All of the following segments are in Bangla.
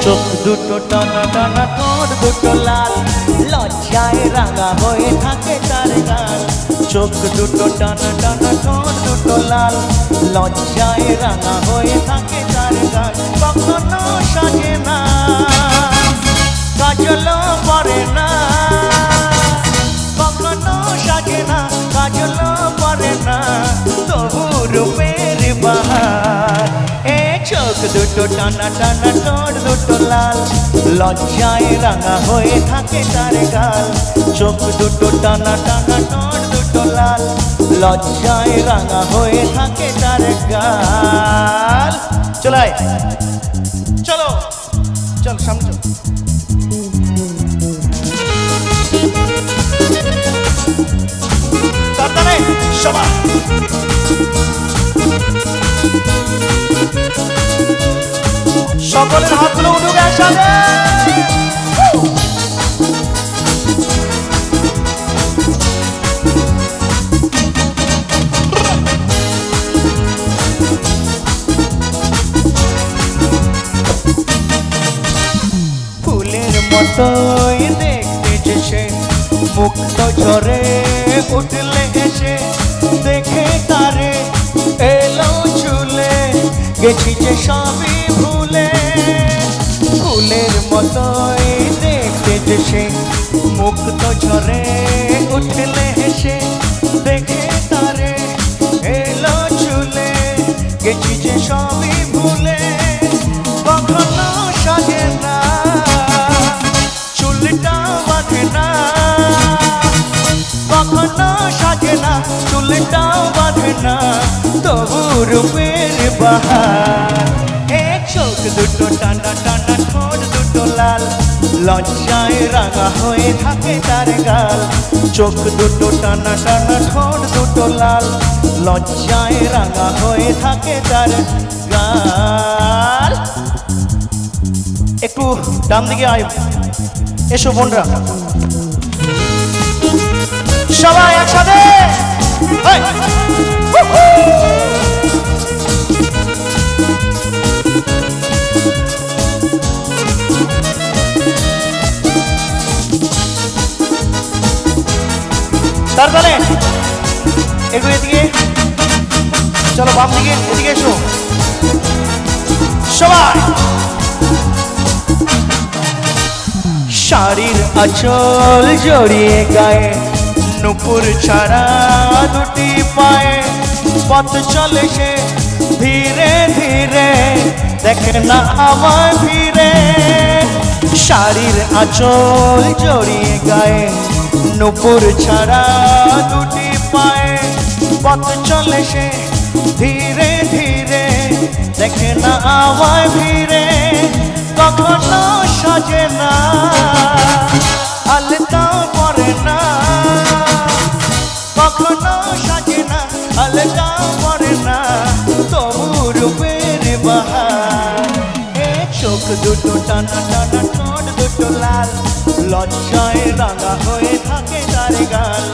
চোখ দুটো টানা টানা, ঠোঁট দুটো লাল, লজ্জায় রাঙা হয়ে থাকে তার গাল। চোখ দুটো টানা টানা, ঠোঁট দুটো লাল, লজ্জায় রাঙা হয়ে থাকে তার গাল। কখনো সাজে না, কাজলও পরে না, কখনো সাজে না, কাজলও পরে না, তবু রূপের বাহার। চোখ দুটো টানা টানা, ঠোঁট দুটো লাল, লজ্জায় রাঙা হয়ে থাকে তার গাল। চোখ দুটো টানা টানা, ঠোঁট দুটো লাল, লজ্জায় রাঙা হয়ে থাকে তার গাল। চলাই চলো, চল সামনে চল। তাড়াতাড়ি সবাই সকলের হাতগুলো উঠুক একসাথে। ফুলের মতোই দেখতে সে, মুক্ত ঝরে উঠলে এসে, দেখে তারে এলো চুলে, গেছি যে সবই ভুলে। ফুলের মতোই দেখতে সে, মুক্ত ঝরে উঠলে হেসে, দেখে তারে এলো চুলে, গেছি যে সবই ভুলে। কখনো সাজে না, চুলটা বাঁধে না, কখনো সাজে না, চুলটাও বাঁধে না, তবু রূপের বাহার। চোখ দুটো টানা টানা, ঠোঁট দুটো লাল, লজ্জায় রাঙা হয়ে থাকে তার গাল। চোখ দুটো টানা টানা, ঠোঁট দুটো লাল, লজ্জায় রাঙা হয়ে থাকে তার গাল। একটু ডান দিকে আয়, এসো বোনরা সবাই একসাথে। তারপরে একটু এদিকে চলো, বাম দিকে এদিকে এসো সবাই। শাড়ির আঁচল জড়িয়ে গায়ে, নুপুর ছাড়া দুটি পায়ে, পথ চলে সে ধীরে ধীরে, দেখে না আমায় ফিরে। শাড়ির আঁচল জড়িয়ে গায়ে, নুপুর ছাড়া দুটি পায়ে, পথ চলে সে ধীরে ধীরে, দেখে না আমায় ফিরে। কখনো সাজে না, আলতাও পরে না, কখনো সাজে না, আলতাও পরে না, তবু রূপের বাহার। চোখ দুটো টানা টানা, ঠোঁট দুটো লাল, লজ্জায় রাঙা হয়ে থাকে তার গাল।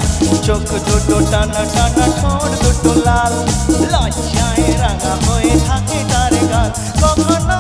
চোখ দুটো টানা টানা, ঠোঁট দুটো লাল, লজ্জায় রাঙা হয়ে থাকে তার গাল। কখনো